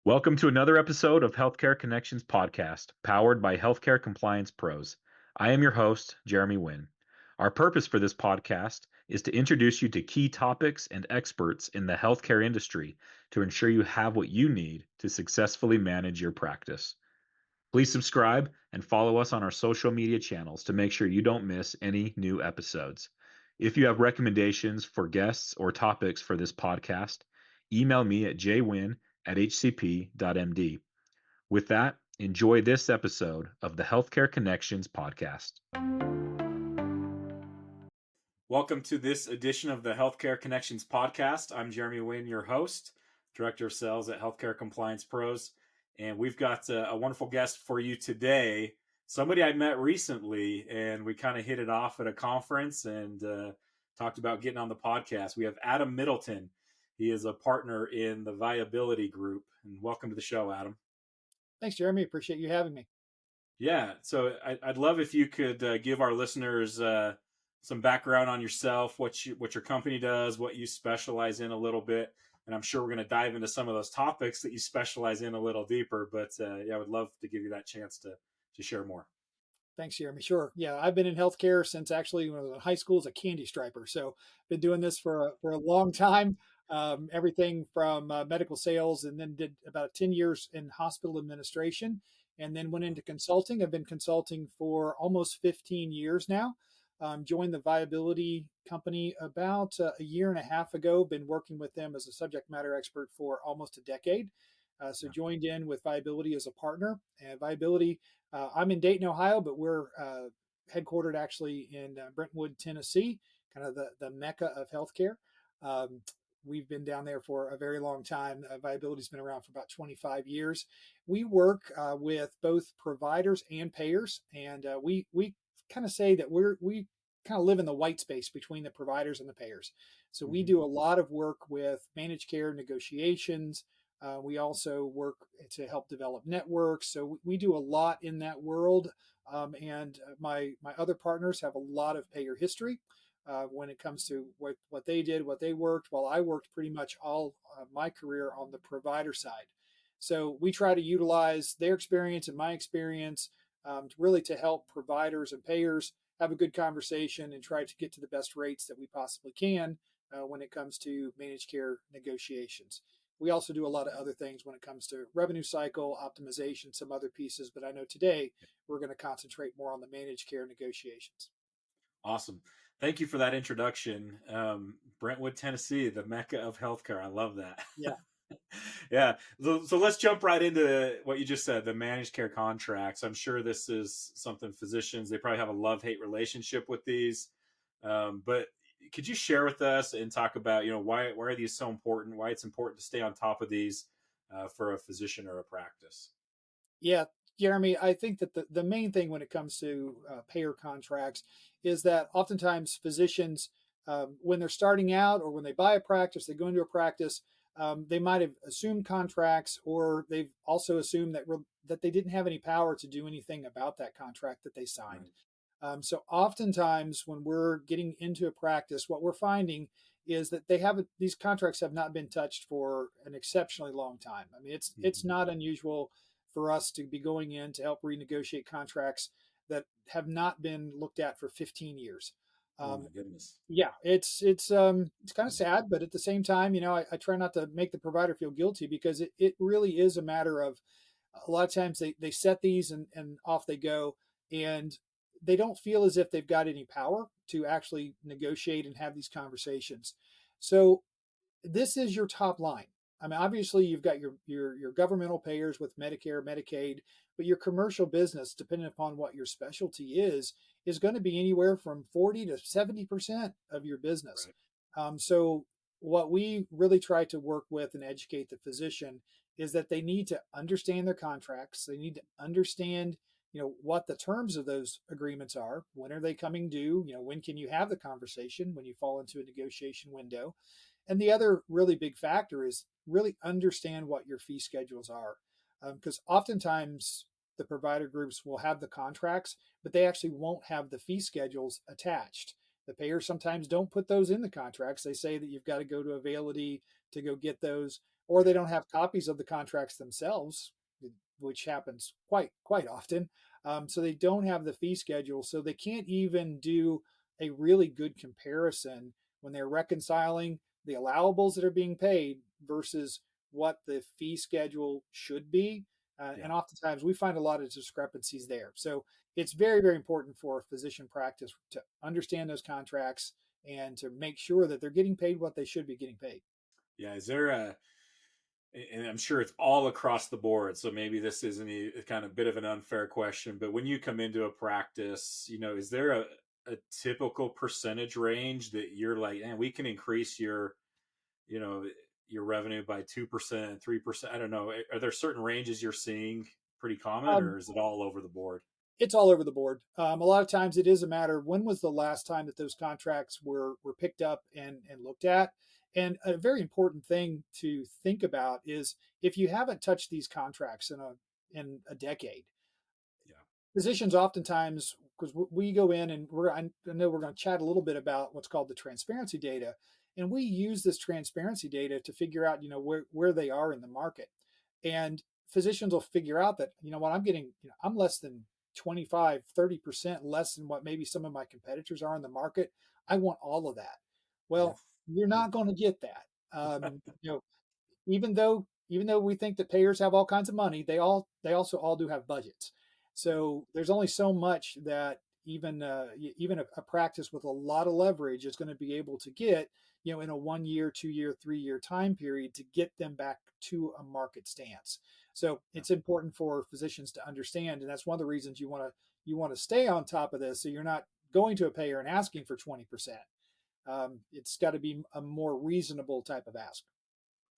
Welcome to another episode of Healthcare Connections podcast, powered by Healthcare Compliance Pros. I am your host, Jeremy Winn. Our purpose for this podcast is to introduce you to key topics and experts in the healthcare industry to ensure you have what you need to successfully manage your practice. Please subscribe and follow us on our social media channels to make sure you don't miss any new episodes. If you have recommendations for guests or topics for this podcast, email me at jwin@hcp.md. With that, enjoy this episode of the Healthcare Connections podcast. Welcome to this edition of the Healthcare Connections podcast. I'm Jeremy Winn, your host, Director of Sales at Healthcare Compliance Pros. And we've got a wonderful guest for you today, somebody I met recently, and we kind of hit it off at a conference and talked about getting on the podcast. We have Adam Middleton. He is a partner in the Viability Group. And welcome to the show, Adam. Thanks, Jeremy. Appreciate you having me. Yeah, so I'd love if you could give our listeners some background on yourself, what your company does, what you specialize in a little bit. And I'm sure we're going to dive into some of those topics that you specialize in a little deeper. But yeah, I would love to give you that chance to share more. Thanks, Jeremy. Sure. Yeah, I've been in healthcare since actually when I was in high school as a candy striper. So been doing this for a long time. Everything from medical sales, and then did about 10 years in hospital administration, and then went into consulting. I've been consulting for almost 15 years now. Joined the Viability company about a year and a half ago. Been working with them as a subject matter expert for almost a decade. So joined in with Viability as a partner. And Viability, I'm in Dayton, Ohio, but we're headquartered actually in Brentwood, Tennessee, kind of the mecca of healthcare. We've been down there for a very long time. Viability's been around for about 25 years. We work with both providers and payers, and we kind of say that we kind of live in the white space between the providers and the payers. So we do a lot of work with managed care negotiations. We also work to help develop networks. So we do a lot in that world. And my other partners have a lot of payer history when it comes to what they did, what they worked, while I worked pretty much all my career on the provider side. So we try to utilize their experience and my experience to help providers and payers have a good conversation and try to get to the best rates that we possibly can when it comes to managed care negotiations. We also do a lot of other things when it comes to revenue cycle optimization, some other pieces, but I know today we're going to concentrate more on the managed care negotiations. Awesome. Thank you for that introduction. Brentwood, Tennessee, the mecca of healthcare. I love that. Yeah. Yeah. So let's jump right into what you just said, the managed care contracts. I'm sure this is something physicians, they probably have a love-hate relationship with these. But could you share with us and talk about, why are these so important, why it's important to stay on top of these for a physician or a practice? Yeah, Jeremy, I think that the main thing when it comes to payer contracts is that oftentimes physicians, when they're starting out or when they buy a practice, they go into a practice, they might have assumed contracts, or they've also assumed that they didn't have any power to do anything about that contract that they signed. So oftentimes when we're getting into a practice, what we're finding is that these contracts have not been touched for an exceptionally long time. I mean, it's not unusual for us to be going in to help renegotiate contracts that have not been looked at for 15 years. Oh my goodness. Yeah, it's kind of sad, but at the same time, I try not to make the provider feel guilty, because it really is a matter of a lot of times they set these and off they go, and they don't feel as if they've got any power to actually negotiate and have these conversations. So this is your top line. I mean, obviously you've got your governmental payers with Medicare, Medicaid, but your commercial business, depending upon what your specialty is going to be anywhere from 40 to 70% of your business. So what we really try to work with and educate the physician is that they need to understand their contracts. They need to understand, what the terms of those agreements are. When are they coming due? When can you have the conversation when you fall into a negotiation window? And the other really big factor is really understand what your fee schedules are. Because oftentimes the provider groups will have the contracts, but they actually won't have the fee schedules attached. The payers sometimes don't put those in the contracts. They say that you've got to go to Availity to go get those. or they Yeah. don't have copies of the contracts themselves, which happens quite often. So they don't have the fee schedule, so they can't even do a really good comparison when they're reconciling the allowables that are being paid versus what the fee schedule should be. Yeah. And oftentimes we find a lot of discrepancies there. So it's very important for physician practice to understand those contracts and to make sure that they're getting paid what they should be getting paid. Yeah. Is there a, and I'm sure it's all across the board. So maybe this isn't a kind of bit of an unfair question, but when you come into a practice, is there a typical percentage range that you're like, and we can increase you know, your revenue by 2%, 3%? I don't know. Are there certain ranges you're seeing pretty common, Um, or is it all over the board? it's all over the board. A lot of times it is a matter of when was the last time that those contracts were picked up and looked at. And a very important thing to think about is if you haven't touched these contracts in a decade, Yeah. physicians oftentimes, because we go in and I know we're going to chat a little bit about what's called the transparency data, and we use this transparency data to figure out where they are in the market. And physicians will figure out that what I'm getting, I'm less than 25-30% less than what maybe some of my competitors are in the market. I want all of that. Yeah. Well, you're not going to get that. Even though we think that payers have all kinds of money, they also all do have budgets. Yeah. So there's only so much that even a practice with a lot of leverage is going to be able to get, in a 1 year, 2 year, 3 year time period to get them back to a market stance. So Yeah. it's important for physicians to understand, and that's one of the reasons you want to stay on top of this, so you're not going to a payer and asking for 20%. It's got to be a more reasonable type of ask.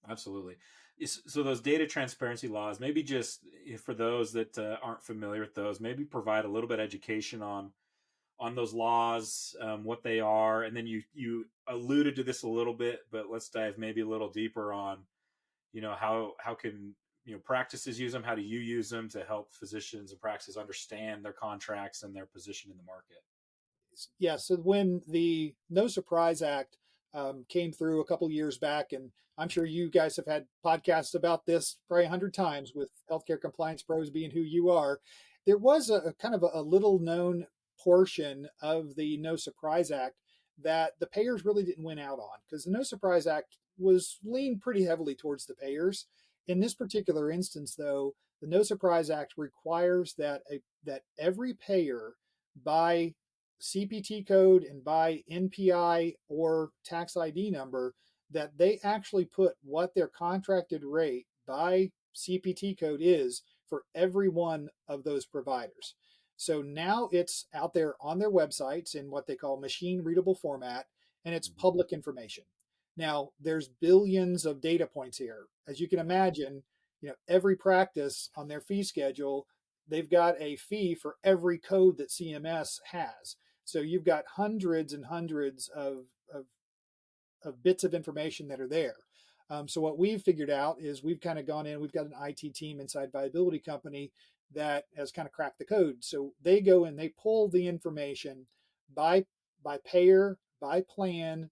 Absolutely. So those data transparency laws, maybe just for those that aren't familiar with those, maybe provide a little bit of education on those laws, what they are, and then you alluded to this a little bit, but let's dive maybe a little deeper on how can practices use them, how do you use them to help physicians and practices understand their contracts and their position in the market? Yeah, so when the No Surprise Act came through a couple years back, and I'm sure you guys have had podcasts about this probably 100 times with healthcare compliance pros being who you are. There was a kind of a little known portion of the No Surprise Act that the payers really didn't win out on, because the No Surprise Act was leaned pretty heavily towards the payers. In this particular instance, though, the No Surprise Act requires that every payer buy CPT code and by NPI or tax ID number, that they actually put what their contracted rate by CPT code is for every one of those providers. So now it's out there on their websites in what they call machine readable format, and it's Mhm. public information. Now there's billions of data points here. As you can Yeah. imagine, every practice on their fee schedule, they've got a fee for every code that CMS has. So you've got hundreds and hundreds of bits of information that are there. So what we've figured out is we've kind of gone in, we've got an IT team inside Viability Company that has kind of cracked the code. So they go and they pull the information by by payer, by plan,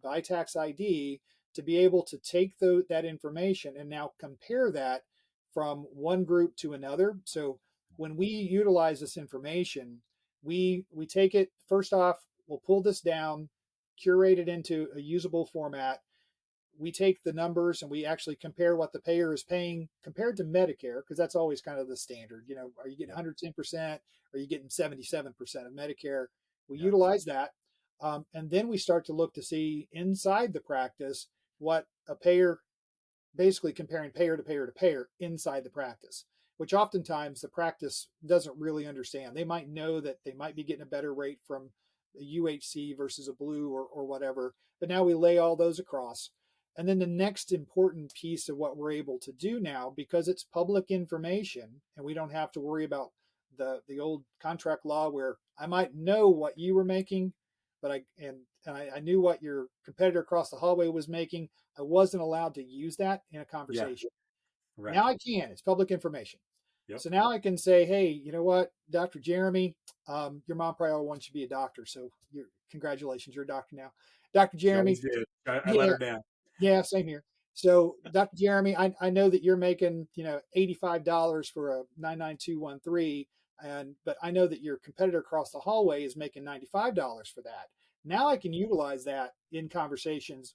by tax ID to be able to take that information and now compare that from one group to another. So when we utilize this information, we take it first off, we'll pull this down, curate it into a usable format. We take the numbers and we actually compare what the payer is paying compared to Medicare, because that's always kind of the standard. Are you getting Yeah. 110%? Are you getting 77% of Medicare? We Yeah. utilize that. And then we start to look to see inside the practice what a payer, basically comparing payer to payer to payer inside the practice, which oftentimes the practice doesn't really understand. They might know that they might be getting a better rate from a UHC versus a blue or whatever, but now we lay all those across. And then the next important piece of what we're able to do now, because it's public information and we don't have to worry about the old contract law where I might know what you were making, but I knew what your competitor across the hallway was making. I wasn't allowed to use that in a Yeah. conversation. Right. Now I can. It's public information. Yep. So now I can say, hey, you know what, Dr. Jeremy, your mom probably wants you to be a doctor. So congratulations, you're a doctor now. Dr. She always Jeremy, did. I let yeah, her down. yeah, same here. So, Dr. Jeremy, I know that you're making, $85 for a 99213, but I know that your competitor across the hallway is making $95 for that. Now I can utilize that in conversations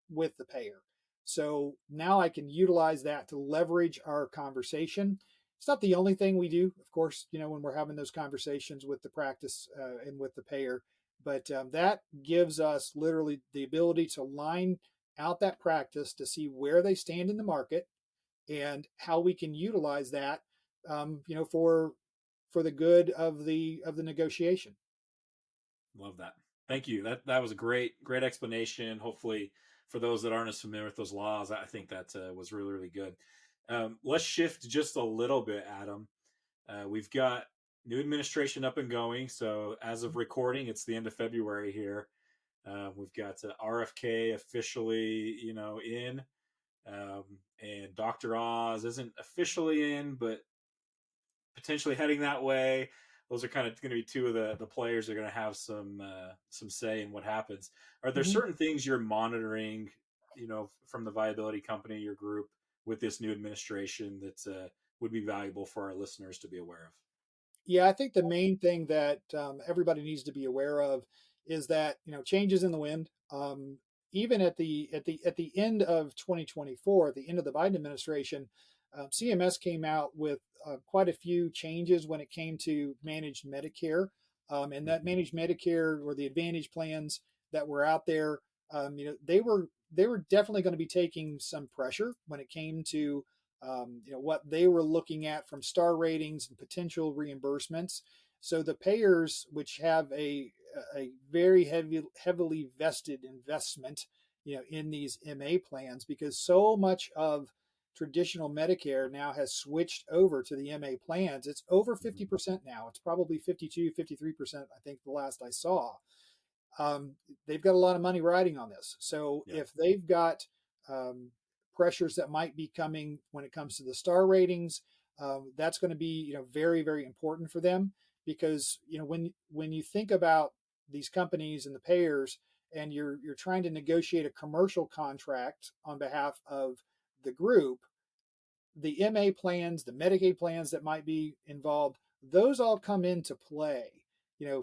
with the payer. So now I can utilize that to leverage our conversation. It's not the only thing we do, of course, when we're having those conversations with the practice and with the payer, but that gives us literally the ability to line out that practice to see where they stand in the market and how we can utilize that, for the good of the negotiation. Love that. Thank you. That was a great explanation. Hopefully, for those that aren't as familiar with those laws, I think that was really good. Let's shift just a little bit, Adam. We've got new administration up and going. So as of recording, it's the end of February here. We've got RFK officially, in, and Dr. Oz isn't officially in, but potentially heading that way. Those are kind of going to be two of the players that are going to have some say in what happens. Are there Mhm. certain things you're monitoring, from the viability company, your group, with this new administration that would be valuable for our listeners to be aware of? Yeah, I think the main thing that everybody needs to be aware of is that changes in the wind. Even at the end of 2024, at the end of the Biden administration, CMS came out with quite a few changes when it came to managed Medicare, and that Mm-hmm. managed Medicare or the Advantage plans that were out there. They were definitely going to be taking some pressure when it came to what they were looking at from star ratings and potential reimbursements. So the payers, which have a very heavily vested investment, in these MA plans, because so much of traditional Medicare now has switched over to the MA plans. It's over Mm-hmm. 50% now. It's probably 52, 53%, I think the last I saw. um, they've got a lot of money riding on this. So Yeah. if they've got um, pressures that might be coming when it comes to the star ratings, that's going to be very very important for them, because when you think about these companies and the payers, and you're trying to negotiate a commercial contract on behalf of the group, the MA plans, the Medicaid plans that might be involved, those all come into play.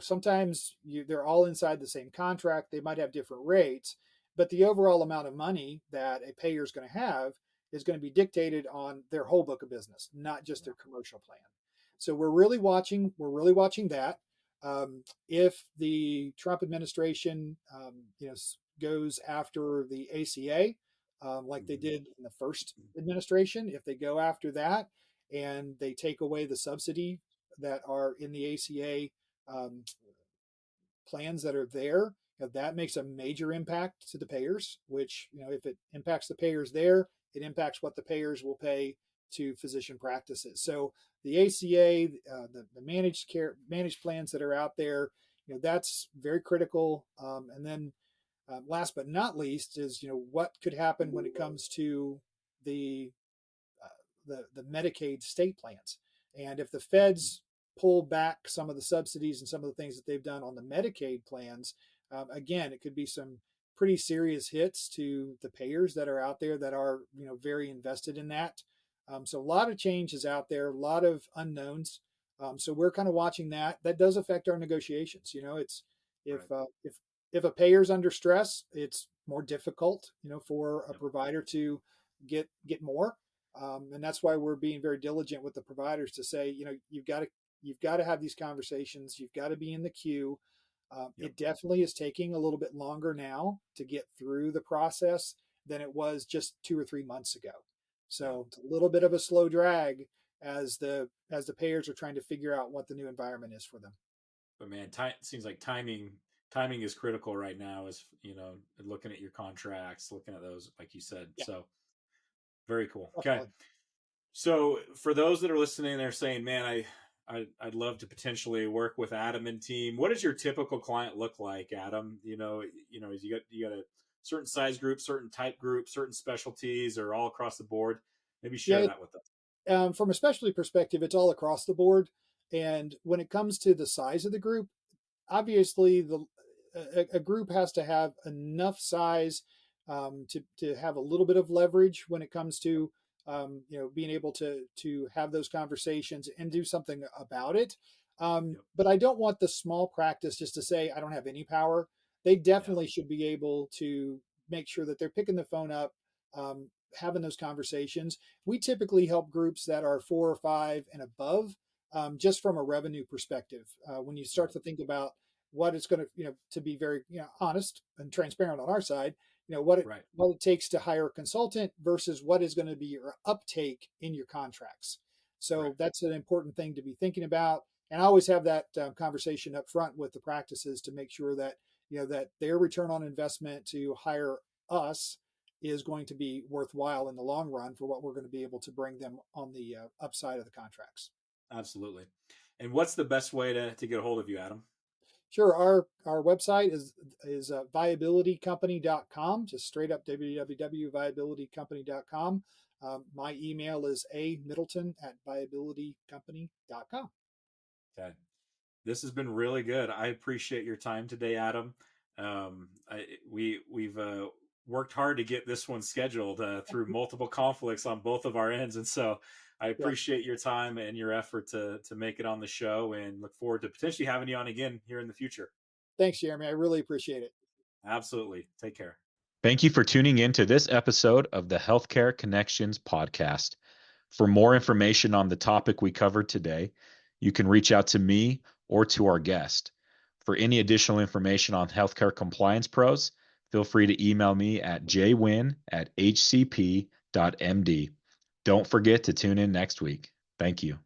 Sometimes they're all inside the same contract. They might have different rates, but the overall amount of money that a payer is going to have is going to be dictated on their whole book of business, not just Yeah. their commercial plan. So we're really watching. We're really watching that. If the Trump administration, goes after the ACA, like they Mm-hmm. did in the first administration, if they go after that and they take away the subsidy that are in the ACA um, plans that are there, that makes a major impact to the payers. Which, if it impacts the payers there, it impacts what the payers will pay to physician practices. So the ACA, the managed plans that are out there, that's very critical. And then last but not least is what could happen when it comes to the uh, the Medicaid state plans, and if the Mm-hmm. feds pull back some of the subsidies and some of the things that they've done on the Medicaid plans, again, it could be some pretty serious hits to the payers that are out there that are very invested in that. So a lot of changes out there, a lot of unknowns. So we're kind of watching that. That does affect our negotiations. It's Right. if a payer's under stress, it's more difficult, for a Yep. provider to get more. And that's why we're being very diligent with the providers to say, you've got to have these conversations. You've got to be in the queue. Yep. It definitely is taking a little bit longer now to get through the process than it was just 2 or 3 months ago. Yeah. So it's a little bit of a slow drag as the payers are trying to figure out what the new environment is for them. But man, time seems like timing is critical right now. Is looking at your contracts, looking at those, like you said. Yeah, So very cool. Okay. definitely. So for those that are listening, they're saying, "Man, I'd love to potentially work with Adam and team." What does your typical client look like, Adam? You got a certain size group, certain type group, certain specialties, or all across the board. Maybe share Yeah, that with us. from a specialty perspective, it's all across the board. And when it comes to the size of the group, obviously a group has to have enough size to have a little bit of leverage when it comes to being able to have those conversations and do something about it. Yep. But I don't want the small practice just to say I don't have any power. They Yeah. definitely should be able to make sure that they're picking the phone up, having those conversations. We typically help groups that are 4 or 5 and above, just from a revenue perspective. When you start Right. to think about what it's going to, to be very, honest and transparent on our side, Right. what it takes to hire a consultant versus what is going to be your uptake in your contracts. Right. So that's an important thing to be thinking about. And I always have that conversation up front with the practices to make sure that that their return on investment to hire us is going to be worthwhile in the long run for what we're going to be able to bring them on the upside of the contracts. Absolutely. And what's the best way to get a hold of you, Adam? Sure. Our website is viabilitycompany.com, just straight up www.viabilitycompany.com. My email is amiddleton@viabilitycompany.com. Okay. This has been really good. I appreciate your time today, Adam. We've worked hard to get this one scheduled through multiple conflicts on both of our ends, and so I Yeah. appreciate your time and your effort to make it on the show, and look forward to potentially having you on again here in the future. Thanks, Jeremy. I really appreciate it. Absolutely. Take care. Thank you for tuning in to this episode of the Healthcare Connections podcast. For more information on the topic we covered today, you can reach out to me or to our guest. For any additional information on healthcare compliance pros, feel free to email me at jwin@hcp.md. Don't forget to tune in next week. Thank you.